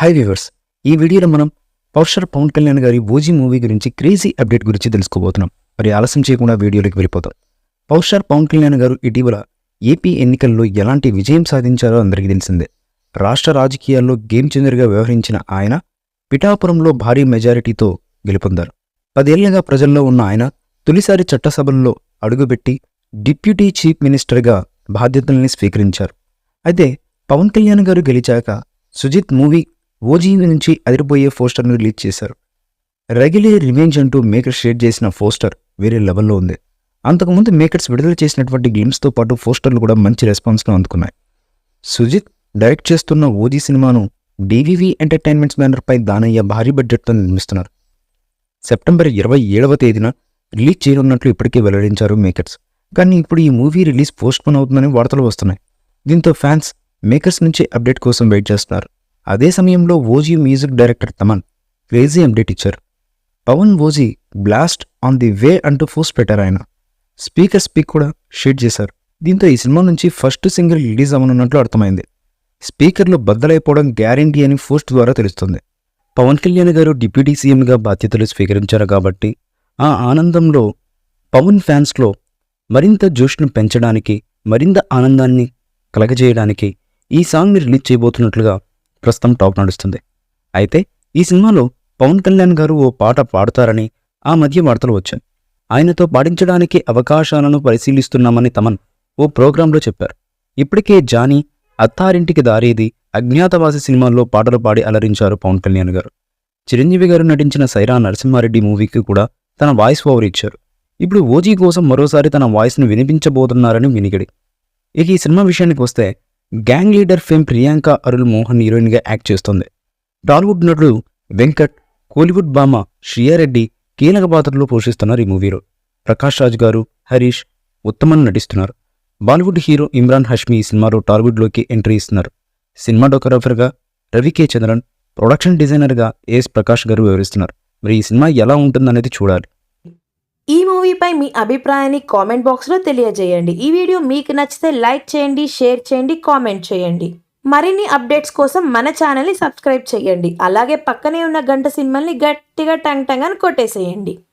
Hi viewers, ఈ వీడియోలో మనం పవర్ పవన్ కళ్యాణ్ గారి ఓజీ మూవీ గురించి క్రేజీ అప్డేట్ గురించి తెలుసుకోబోతున్నాం. మరి ఆలస్యం చేయకుండా వీడియోలోకి వెళ్ళిపోతాం. పవన్ కళ్యాణ్ గారు ఇటీవల ఏపీ ఎన్నికల్లో ఎలాంటి విజయం సాధించారో అందరికీ తెలిసిందే. రాష్ట్ర రాజకీయాల్లో గేమ్ చేంజర్గా వ్యవహరించిన ఆయన పిఠాపురంలో భారీ మెజారిటీతో గెలుపొందారు. 10 ఏళ్లుగా ప్రజల్లో ఉన్న ఆయన తొలిసారి చట్టసభల్లో అడుగుపెట్టి డిప్యూటీ చీఫ్ మినిస్టర్గా బాధ్యతల్ని స్వీకరించారు. అయితే పవన్ కళ్యాణ్ గారు గెలిచాక సుజిత్ మూవీ ఓజీ నుంచి అదిరిపోయే పోస్టర్ను రిలీజ్ చేశారు. రెగ్యులర్ రివెంజ్ అంటూ మేకర్స్ షేర్ చేసిన పోస్టర్ వేరే లెవెల్లో ఉంది. అంతకుముందు మేకర్స్ విడుదల చేసినటువంటి గ్లిమ్స్తో పాటు పోస్టర్లు కూడా మంచి రెస్పాన్స్ను అందుకున్నాయి. సుజిత్ డైరెక్ట్ చేస్తున్న ఓజీ సినిమాను డివివి ఎంటర్టైన్మెంట్స్ బ్యానర్పై దానయ్య భారీ బడ్జెట్తో నిర్మిస్తున్నారు. సెప్టెంబర్ 27వ తేదీన రిలీజ్ చేయనున్నట్లు ఇప్పటికే వెల్లడించారు మేకర్స్. కానీ ఇప్పుడు ఈ మూవీ రిలీజ్ పోస్ట్పోన్ అవుతుందని వార్తలు వస్తున్నాయి. దీంతో ఫ్యాన్స్ మేకర్స్ నుంచి అప్డేట్ కోసం వెయిట్ చేస్తున్నారు. అదే సమయంలో OG music director Thaman crazy update ఇచ్చారు. Pawan OG blast on the way అంటూ పోస్ట్ పెట్టారు. ఆయన స్పీక్ కూడా షేర్ చేశారు. దీంతో ఈ సినిమా నుంచి ఫస్ట్ సింగిల్ రిలీజ్ అవ్వనున్నట్లు అర్థమైంది. స్పీకర్లు బద్దలైపోవడం గ్యారంటీ అని పోస్ట్ ద్వారా తెలుస్తుంది. పవన్ కళ్యాణ్ గారు డిప్యూటీ సీఎంగా బాధ్యతలు స్వీకరించారు కాబట్టి ఆ ఆనందంలో పవన్ ఫ్యాన్స్లో మరింత జోష్ను పెంచడానికి, మరింత ఆనందాన్ని కలగజేయడానికి ఈ సాంగ్ని రిలీజ్ చేయబోతున్నట్లుగా ప్రస్తుతం టాక్ నడుస్తుంది. అయితే ఈ సినిమాలో పవన్ కళ్యాణ్ గారు ఓ పాట పాడుతారని ఆ మధ్య వార్తలు వచ్చాయి. ఆయనతో పాడించడానికి అవకాశాలను పరిశీలిస్తున్నామని తమన్ ఓ ప్రోగ్రాంలో చెప్పారు. ఇప్పటికే జానీ, అత్తారింటికి దారేది, అజ్ఞాతవాసి సినిమాల్లో పాటలు పాడి అలరించారు పవన్ కళ్యాణ్ గారు. చిరంజీవి గారు నటించిన సైరా నరసింహారెడ్డి మూవీకి కూడా తన వాయిస్ ఓవర్ ఇచ్చారు. ఇప్పుడు ఓజీ కోసం మరోసారి తన వాయిస్ను వినిపించబోతున్నారని వినికిడి. ఇక ఈ సినిమా విషయానికి వస్తే gang leader fame Priyanka Arul Mohan హీరోయిన్గా యాక్ట్ చేస్తోంది. టాలీవుడ్ నటుడు వెంకట్, కోలీవుడ్ భామ శ్రియారెడ్డి కీలక పాత్రలో పోషిస్తున్నారు. ఈ మూవీలో ప్రకాష్ రాజ్ గారు, హరీష్ ఉత్తమన్ నటిస్తున్నారు. బాలీవుడ్ హీరో ఇమ్రాన్ హష్మీ ఈ సినిమాలో టాలీవుడ్లోకి ఎంట్రీ ఇస్తున్నారు. సినిమాటోగ్రాఫర్గా రవి కే చంద్రన్, ప్రొడక్షన్ డిజైనర్గా ఎస్ ప్రకాష్ గారు వివరిస్తున్నారు. మరి ఈ సినిమా ఎలా ఉంటుందనేది చూడాలి. ఈ మూవీపై మీ అభిప్రాయాన్ని కామెంట్ బాక్స్లో తెలియజేయండి. ఈ వీడియో మీకు నచ్చితే లైక్ చేయండి, షేర్ చేయండి, కామెంట్ చేయండి. మరిన్ని అప్డేట్స్ కోసం మన ఛానల్ని సబ్స్క్రైబ్ చేయండి. అలాగే పక్కనే ఉన్న గంట సింబల్ని గట్టిగా టంగ్ టంగ్ అని కొట్టేసేయండి.